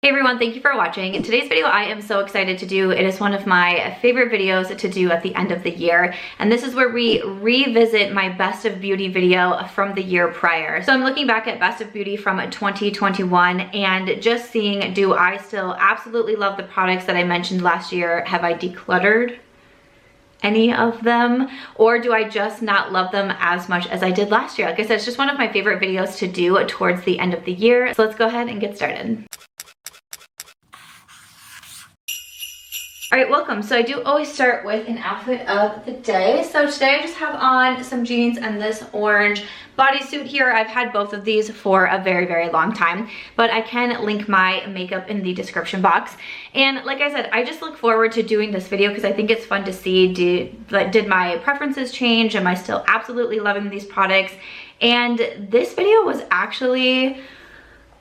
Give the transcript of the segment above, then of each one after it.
Hey everyone, thank you for watching. In today's video, I am so excited to do. It is one of my favorite videos to do at the end of the year. And this is where we revisit my best of beauty video from the year prior. So I'm looking back at best of beauty from 2021 and just seeing, do I still absolutely love the products that I mentioned last year? Have I decluttered any of them, or do I just not love them as much as I did last year? Like I said, it's just one of my favorite videos to do towards the end of the year. So let's go ahead and get started. All right, welcome. So I do always start with an outfit of the day. So today I just have on some jeans and this orange bodysuit here. I've had both of these for a very, very long time, but I can link my makeup in the description box. And like I said, I just look forward to doing this video because I think it's fun to see, did my preferences change? Am I still absolutely loving these products? And this video was actually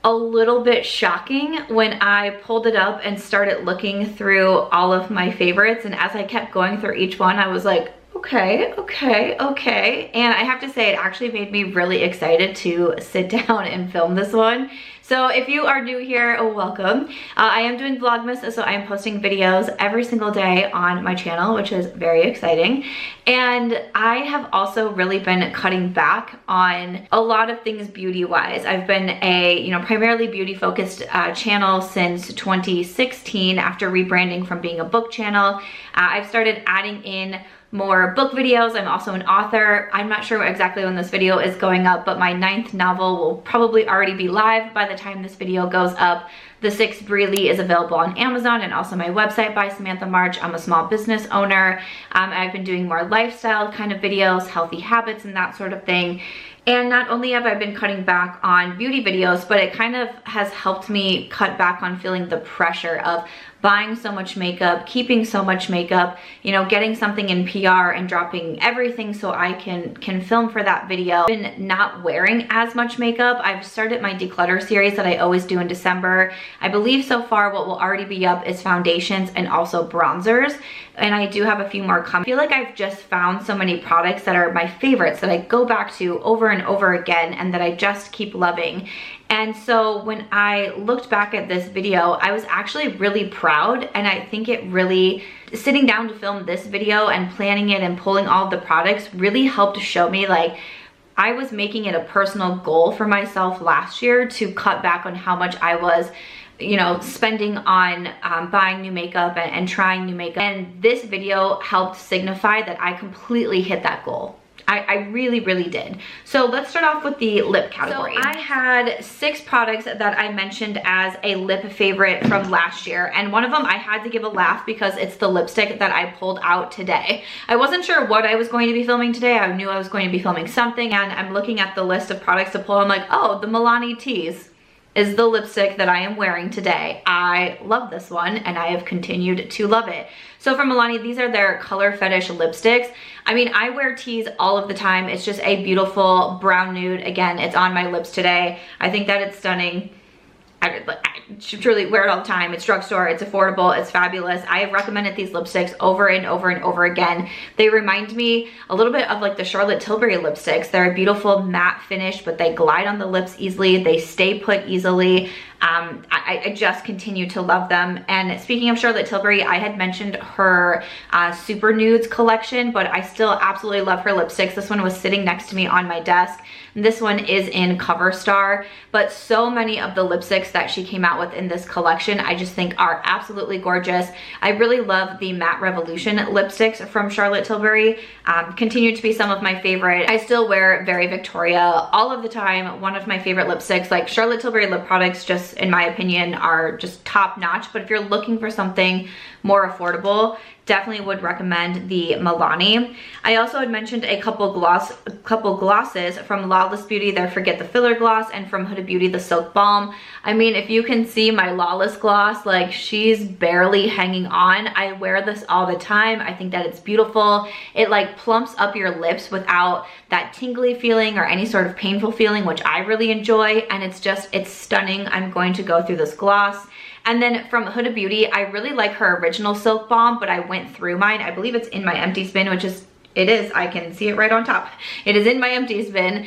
a little bit shocking when I pulled it up and started looking through all of my favorites, and as I kept going through each one I was like, okay. And I have to say, it actually made me really excited to sit down and film this one. So if you are new here, welcome. I am doing Vlogmas, so I am posting videos every single day on my channel, which is very exciting. And I have also really been cutting back on a lot of things beauty-wise. I've been a, primarily beauty-focused channel since 2016 after rebranding from being a book channel. I've started adding in more book videos. I'm also an author. I'm not sure exactly when this video is going up, but my 9th novel will probably already be live by the time this video goes up. The 6th BREELY is available on Amazon and also my website, BY SAMANTHA MARCH. I'm a small business owner. I've been doing more lifestyle kind of videos, healthy habits and that sort of thing. And not only have I been cutting back on beauty videos, but it kind of has helped me cut back on feeling the pressure of buying so much makeup, keeping so much makeup, getting something in PR and dropping everything so I can film for that video. I've been not wearing as much makeup. I've started my declutter series that I always do in December. I believe so far what will already be up is foundations and also bronzers. And I do have a few more coming. I feel like I've just found so many products that are my favorites that I go back to over and over again and that I just keep loving. And so when I looked back at this video, I was actually really proud, and I think it really, sitting down to film this video and planning it and pulling all of the products really helped to show me, like, I was making it a personal goal for myself last year to cut back on how much I was spending on buying new makeup and trying new makeup. And this video helped signify that I completely hit that goal. I really, really did. So let's start off with the lip category. So I had 6 products that I mentioned as a lip favorite from last year. And one of them I had to give a laugh because it's the lipstick that I pulled out today. I wasn't sure what I was going to be filming today. I knew I was going to be filming something, and I'm looking at the list of products to pull. I'm like, oh, the Milani Tease is the lipstick that I am wearing today. I love this one and I have continued to love it. So from Milani, these are their Color Fetish lipsticks. I mean, I wear Tease all of the time. It's just a beautiful brown nude. Again, it's on my lips today. I think that it's stunning. I should truly wear it all the time. It's drugstore, it's affordable, it's fabulous. I have recommended these lipsticks over and over and over again. They remind me a little bit of like the Charlotte Tilbury lipsticks. They're a beautiful matte finish, but they glide on the lips easily. They stay put easily. I just continue to love them. And speaking of Charlotte Tilbury, I had mentioned her Super Nudes collection, but I still absolutely love her lipsticks. This one was sitting next to me on my desk. And this one is in Cover Star, but so many of the lipsticks that she came out with in this collection I just think are absolutely gorgeous. I really love the Matte Revolution lipsticks from Charlotte Tilbury. Continue to be some of my favorite. I still wear Very Victoria all of the time. One of my favorite lipsticks. Like, Charlotte Tilbury lip products, just in my opinion, are just top notch. But if you're looking for something more affordable, definitely would recommend the Milani. I also had mentioned a couple glosses from Lawless Beauty, their Forget the Filler gloss, and from Huda Beauty, the Silk Balm. I mean, if you can see my Lawless gloss, like, she's barely hanging on. I wear this all the time. I think that it's beautiful. It like plumps up your lips without that tingly feeling or any sort of painful feeling, which I really enjoy, and it's stunning. I'm going to go through this gloss. And then from Huda Beauty, I really like her original Silk Balm, but I went through mine. I believe it's in my empties bin, which is It is, I can see it right on top. It is in my empties bin.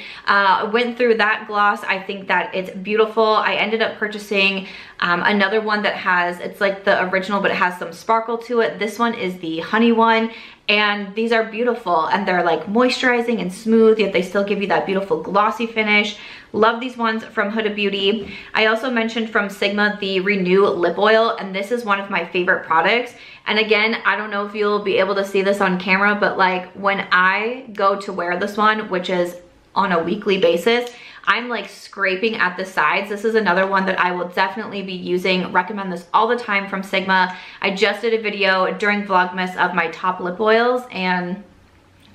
Went through that gloss. I think that it's beautiful. I ended up purchasing another one that has, it's like the original, but it has some sparkle to it. This one is the honey one. And these are beautiful, and they're like moisturizing and smooth, yet they still give you that beautiful glossy finish. Love these ones from Huda Beauty. I also mentioned from Sigma the Renew Lip Oil, and this is one of my favorite products. And again, I don't know if you'll be able to see this on camera, but like when I go to wear this one, which is on a weekly basis, I'm like scraping at the sides. This is another one that I will definitely be using. Recommend this all the time from Sigma. I just did a video during Vlogmas of my top lip oils, and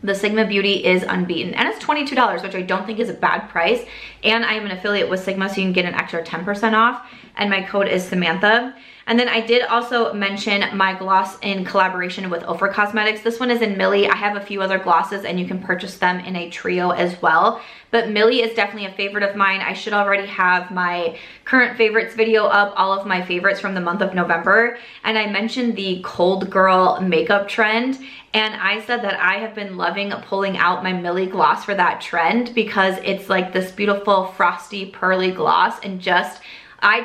the Sigma Beauty is unbeaten. And it's $22, which I don't think is a bad price. And I am an affiliate with Sigma, so you can get an extra 10% off. And my code is Samantha. And then I did also mention my gloss in collaboration with Ofra Cosmetics. This one is in Millie. I have a few other glosses, and you can purchase them in a trio as well. But Millie is definitely a favorite of mine. I should already have my current favorites video up, all of my favorites from the month of November. And I mentioned the cold girl makeup trend. And I said that I have been loving pulling out my Millie gloss for that trend, because it's like this beautiful frosty pearly gloss, and just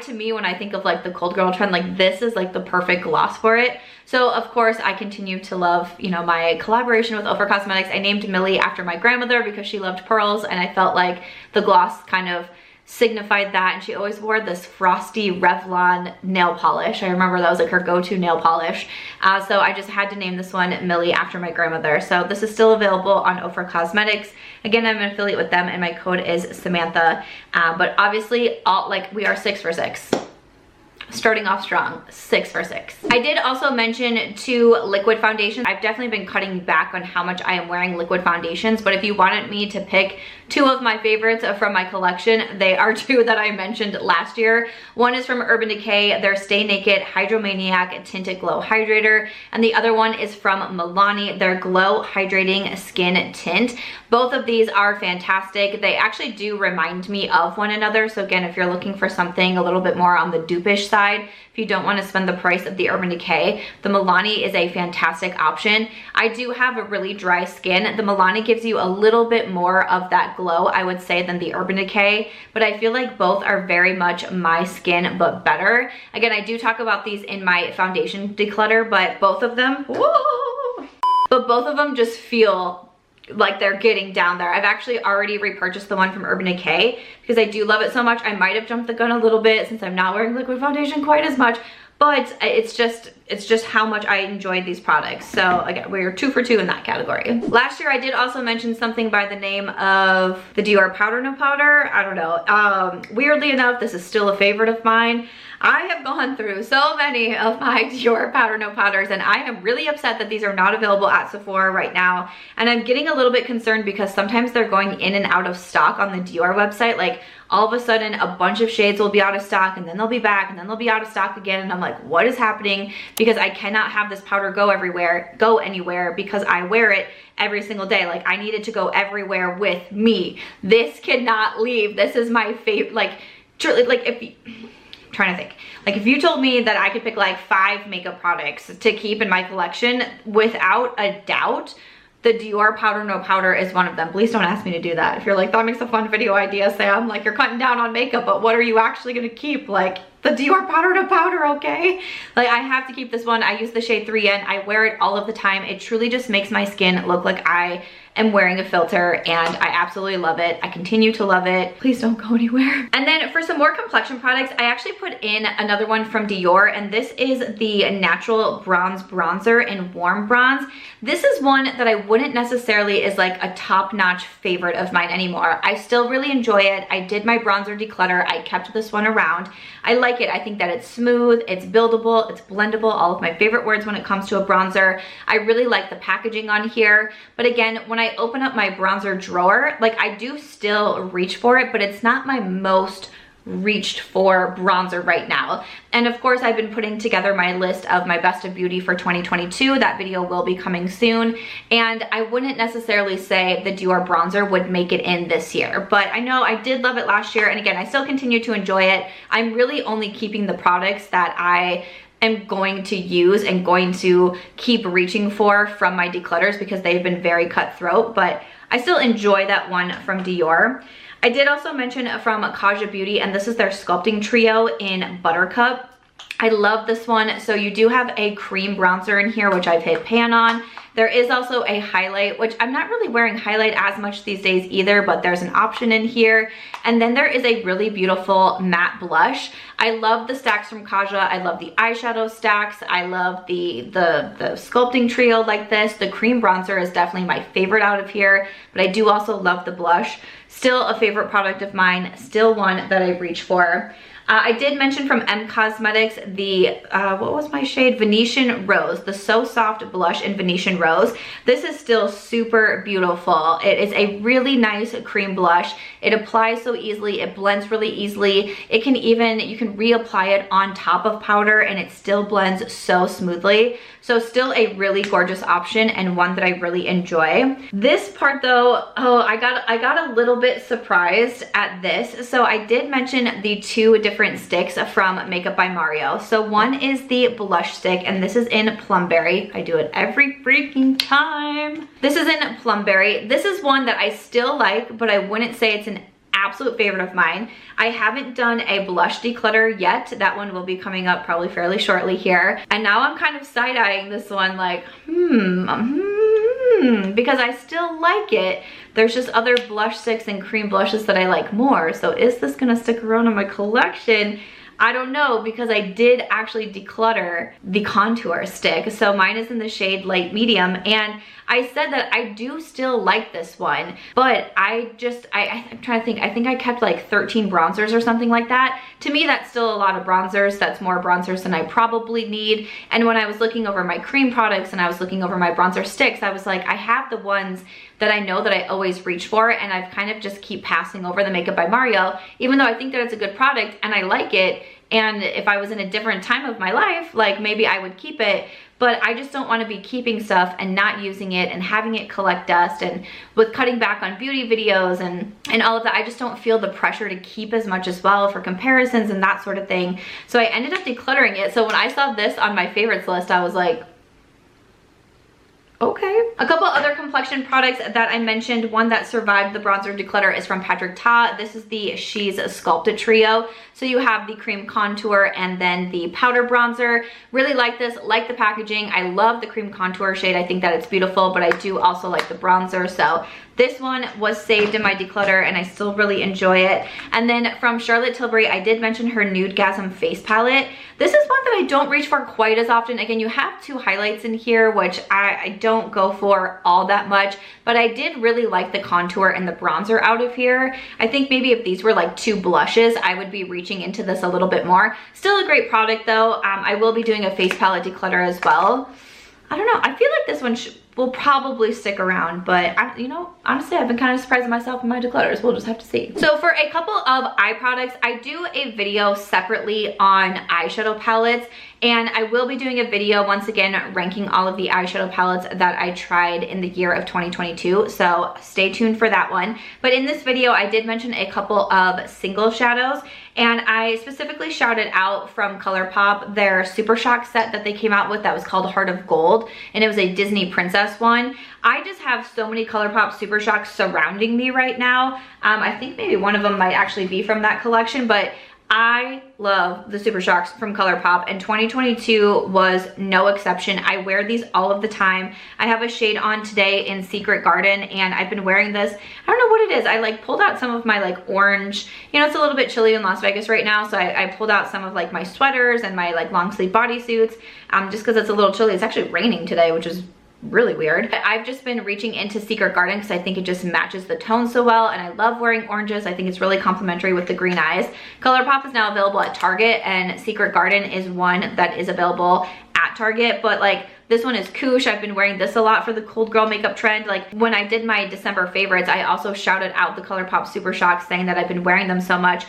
to me, when I think of like the cold girl trend, like this is like the perfect gloss for it. So of course I continue to love, you know, my collaboration with Ofra Cosmetics. I named Millie after my grandmother because she loved pearls, and I felt like the gloss kind of signified that. And she always wore this frosty Revlon nail polish. I remember that was like her go-to nail polish. So I just had to name this one Millie after my grandmother. So this is still available on Ofra Cosmetics. Again, I'm an affiliate with them, and my code is Samantha. But obviously, we are 6 for 6. Starting off strong, 6 for 6. I did also mention 2 liquid foundations. I've definitely been cutting back on how much I am wearing liquid foundations, but if you wanted me to pick 2 of my favorites from my collection, they are 2 that I mentioned last year. One is from Urban Decay, their Stay Naked Hydromaniac Tinted Glow Hydrator, and the other one is from Milani, their Glow Hydrating Skin Tint. Both of these are fantastic. They actually do remind me of one another. So again, if you're looking for something a little bit more on the dupe-ish side, if you don't want to spend the price of the Urban Decay, the Milani is a fantastic option. I do have a really dry skin. The Milani gives you a little bit more of that glow, I would say, than the Urban Decay, but I feel like both are very much my skin, but better. Again, I do talk about these in my foundation declutter, but both of them, just feel like they're getting down there. I've actually already repurchased the one from Urban Decay because I do love it so much. I might have jumped the gun a little bit since I'm not wearing liquid foundation quite as much, but it's just how much I enjoyed these products. So again, we're 2 for 2 in that category. Last year I did also mention something by the name of the Dior Powder No Powder. I don't know. Weirdly enough, this is still a favorite of mine. I have gone through so many of my Dior Powder No Powders, and I am really upset that these are not available at Sephora right now. And I'm getting a little bit concerned because sometimes they're going in and out of stock on the Dior website. Like all of a sudden a bunch of shades will be out of stock, and then they'll be back, and then they'll be out of stock again. And I'm like, what is happening? Because I cannot have this powder go anywhere because I wear it every single day. Like I need it to go everywhere with me. This cannot leave. This is my favorite. Like truly, like I'm trying to think. Like if you told me that I could pick like 5 makeup products to keep in my collection, without a doubt, the Dior Powder No Powder is one of them. Please don't ask me to do that. If you're like, that makes a fun video idea, Sam, like you're cutting down on makeup, but what are you actually gonna keep? Like the Dior Powder No Powder, okay? Like I have to keep this one. I use the shade 3N. I wear it all of the time. It truly just makes my skin look like I am wearing a filter, and I absolutely love it. I continue to love it. Please don't go anywhere. And then for some more complexion products, I actually put in another one from Dior, and this is the Natural Bronze Bronzer in Warm Bronze. This is one that I wouldn't necessarily is like a top-notch favorite of mine anymore. I still really enjoy it. I did my bronzer declutter. I kept this one around. I like it. I think that it's smooth, it's buildable, it's blendable, all of my favorite words when it comes to a bronzer. I really like the packaging on here, but again, when I open up my bronzer drawer, like I do still reach for it, but it's not my most reached for bronzer right now. And of course, I've been putting together my list of my best of beauty for 2022. That video will be coming soon, and I wouldn't necessarily say the Dior bronzer would make it in this year, but I know I did love it last year, and again, I still continue to enjoy it. I'm really only keeping the products that I am going to use and going to keep reaching for from my declutters because they've been very cutthroat, but I still enjoy that one from Dior. I did also mention from Kaja Beauty, and this is their sculpting trio in Buttercup. I love this one. So you do have a cream bronzer in here, which I've hit pan on. There is also a highlight, which I'm not really wearing highlight as much these days either, but there's an option in here. And then there is a really beautiful matte blush. I love the stacks from Kaja. I love the eyeshadow stacks. I love the sculpting trio like this. The cream bronzer is definitely my favorite out of here, but I do also love the blush. Still a favorite product of mine, still one that I reach for. I did mention from M Cosmetics the, what was my shade? Venetian Rose, the So Soft blush in Venetian Rose. This is still super beautiful. It is a really nice cream blush. It applies so easily, it blends really easily. It can even, you can reapply it on top of powder and it still blends so smoothly. So still a really gorgeous option and one that I really enjoy. This part though, oh, I got a little bit surprised at this. So I did mention the two different sticks from Makeup by Mario. So one is the blush stick, and this is in Plumberry. I do it every freaking time. This is in Plumberry. This is one that I still like, but I wouldn't say it's an absolute favorite of mine. I haven't done a blush declutter yet. That one will be coming up probably fairly shortly here. And now I'm kind of side-eyeing this one like, because I still like it. There's just other blush sticks and cream blushes that I like more. So is this gonna stick around in my collection? I don't know, because I did actually declutter the contour stick. So mine is in the shade light medium, and I said that I do still like this one, but I'm trying to think, I think I kept like 13 bronzers or something like that. To me, that's still a lot of bronzers. That's more bronzers than I probably need. And when I was looking over my cream products and I was looking over my bronzer sticks, I was like, I have the ones that I know that I always reach for, and I've kind of just keep passing over the Makeup by Mario, even though I think that it's a good product and I like it. And if I was in a different time of my life, like maybe I would keep it, but I just don't want to be keeping stuff and not using it and having it collect dust. And with cutting back on beauty videos and all of that, I just don't feel the pressure to keep as much as well for comparisons and that sort of thing. So I ended up decluttering it. So when I saw this on my favorites list, I was like, okay. A couple other complexion products that I mentioned, one that survived the bronzer declutter is from Patrick Ta. This is the She's Sculpted Trio. So you have the cream contour and then the powder bronzer. Really like this, like the packaging. I love the cream contour shade. I think that it's beautiful, but I do also like the bronzer. So this one was saved in my declutter and I still really enjoy it. And then from Charlotte Tilbury, I did mention her Nudegasm face palette. This is one that I don't reach for quite as often. Again, you have two highlights in here, which I don't go for all that much, but I did really like the contour and the bronzer out of here. I think maybe if these were like two blushes, I would be reaching into this a little bit more. Still a great product though. I will be doing a face palette declutter as well. I don't know, I feel like this one will probably stick around, but you know, honestly, I've been kind of surprising myself in my declutters. We'll just have to see. So for a couple of eye products, I do a video separately on eyeshadow palettes, and I will be doing a video once again ranking all of the eyeshadow palettes that I tried in the year of 2022. So stay tuned for that one. But in this video, I did mention a couple of single shadows, and I specifically shouted out from ColourPop their Super Shock set that they came out with that was called Heart of Gold, and it was a Disney princess one. I just have so many ColourPop Super Shocks surrounding me right now. I think maybe one of them might actually be from that collection, but I love the Super Shocks from ColourPop, and 2022 was no exception. I wear these all of the time. I have a shade on today in Secret Garden, and I've been wearing this. I don't know what it is. I like pulled out some of my like orange, you know, it's a little bit chilly in Las Vegas right now, so I pulled out some of like my sweaters and my like long sleeve bodysuits just because it's a little chilly. It's actually raining today, which is really weird. But I've just been reaching into Secret Garden because I think it just matches the tone so well, and I love wearing oranges. I think it's really complementary with the green eyes. ColourPop is now available at Target, and Secret Garden is one that is available at Target, but like this one is Koosh. I've been wearing this a lot for the cold girl makeup trend. Like when I did my December favorites, I also shouted out the ColourPop Super Shocks saying that I've been wearing them so much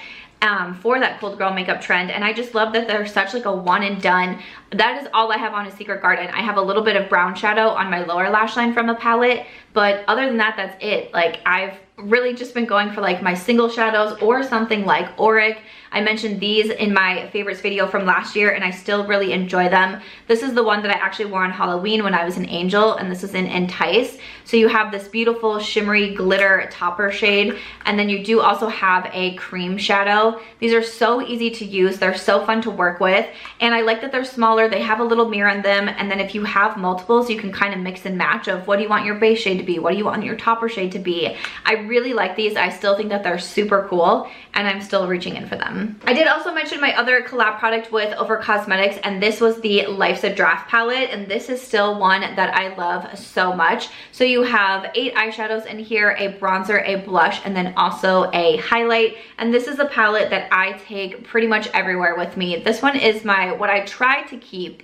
for that cold girl makeup trend, and I just love that they're such like a one and done. That is all I have on a Secret Garden. I have a little bit of brown shadow on my lower lash line from the palette, but other than that, that's it. Like I've really just been going for like my single shadows or something like Auric. I mentioned these in my favorites video from last year and I still really enjoy them. This is the one that I actually wore on Halloween when I was an angel, and this is in Entice. So you have this beautiful shimmery glitter topper shade, and then you do also have a cream shadow. These are so easy to use. They're so fun to work with, and I like that they're smaller. They have a little mirror in them, and then if you have multiples, you can kind of mix and match of what do you want your base shade to be, what do you want your topper shade to be. I really like these. I still think that they're super cool, and I'm still reaching in for them. I did also mention my other collab product with Ofra Cosmetics, and this was the Life's a Draft palette, and this is still one that I love so much. So you have 8 eyeshadows in here, a bronzer, a blush, and then also a highlight. And this is a palette that I take pretty much everywhere with me. This one is what I try to keep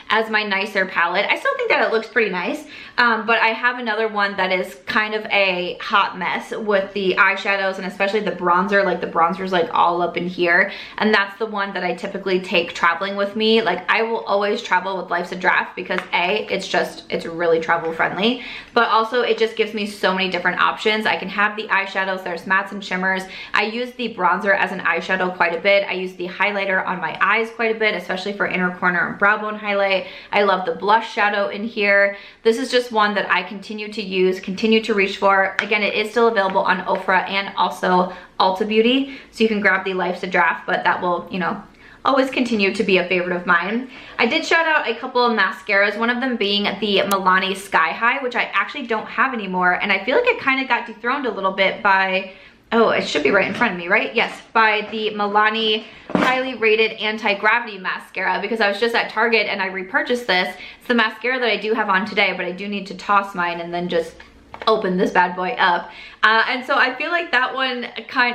as my nicer palette. I still think that it looks pretty nice, but I have another one that is kind of a hot mess with the eyeshadows and especially the bronzer. Like the bronzer's like all up in here, and that's the one that I typically take traveling with me. Like I will always travel with Life's a Draft because A, it's really travel friendly, but also it just gives me so many different options. I can have the eyeshadows, there's mattes and shimmers. I use the bronzer as an eyeshadow quite a bit. I use the highlighter on my eyes quite a bit, especially for inner corner and brow bone highlight. I love the blush shadow in here. This is just one that I continue to use, continue to reach for. Again, it is still available on Ofra and also Ulta Beauty, so you can grab the Life's a Draft, but that will, you know, always continue to be a favorite of mine. I did shout out a couple of mascaras, one of them being the Milani Sky High, which I actually don't have anymore, and I feel like it kind of got dethroned a little bit by, oh, it should be right in front of me, right? Yes, by the Milani Highly Rated Anti-Gravity Mascara, because I was just at Target and I repurchased this. It's the mascara that I do have on today, but I do need to toss mine and then just open this bad boy up. And so I feel like that one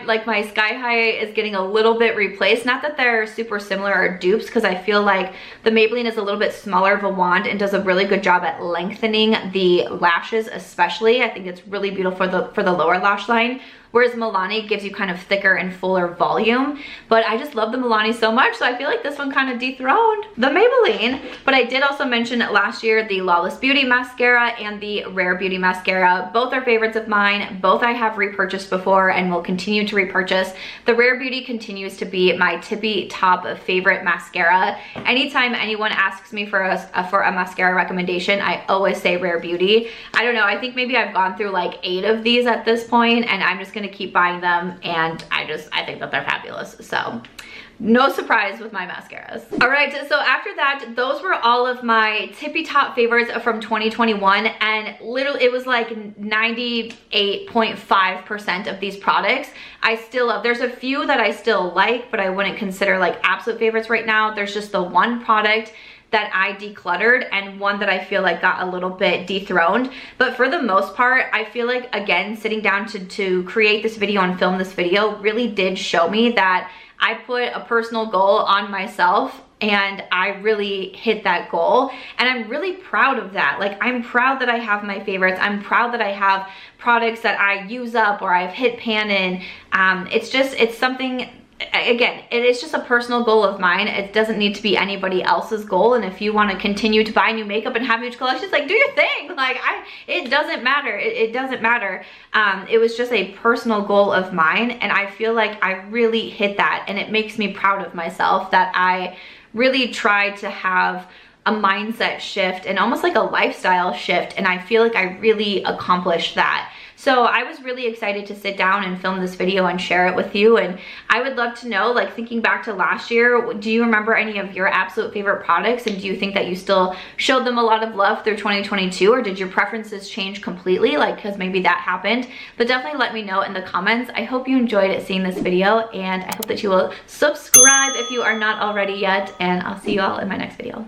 like my Sky High is getting a little bit replaced. Not that they're super similar or dupes, because I feel like the Maybelline is a little bit smaller of a wand and does a really good job at lengthening the lashes especially. I think it's really beautiful for the lower lash line. Whereas Milani gives you kind of thicker and fuller volume. But I just love the Milani so much, so I feel like this one kind of dethroned the Maybelline. But I did also mention last year the Lawless Beauty Mascara and the Rare Beauty Mascara. Both are favorites of mine. Both I have repurchased before and will continue to repurchase. The Rare Beauty continues to be my tippy top favorite mascara. Anytime anyone asks me for a mascara recommendation, I always say Rare Beauty. I don't know, I think maybe I've gone through like 8 of these at this point, and I'm just gonna keep buying them, and I think that they're fabulous. So no surprise with my mascaras. All right, so after that, those were all of my tippy top favorites from 2021, and literally it was like 98.5% of these products I still love. There's a few that I still like, but I wouldn't consider like absolute favorites right now. There's just the one product that I decluttered and one that I feel like got a little bit dethroned. But for the most part, I feel like, again, sitting down to create this video and film this video really did show me that I put a personal goal on myself and I really hit that goal. And I'm really proud of that. Like, I'm proud that I have my favorites. I'm proud that I have products that I use up or I've hit pan in. It's something, again, it is just a personal goal of mine. It doesn't need to be anybody else's goal. And if you want to continue to buy new makeup and have huge collections, like, do your thing. Like, it doesn't matter. It doesn't matter. It was just a personal goal of mine, and I feel like I really hit that, and it makes me proud of myself that I really tried to have a mindset shift and almost like a lifestyle shift, and I feel like I really accomplished that. So I was really excited to sit down and film this video and share it with you. And I would love to know, like, thinking back to last year, do you remember any of your absolute favorite products? And do you think that you still showed them a lot of love through 2022? Or did your preferences change completely? Like, because maybe that happened. But definitely let me know in the comments. I hope you enjoyed seeing this video. And I hope that you will subscribe if you are not already yet. And I'll see you all in my next video.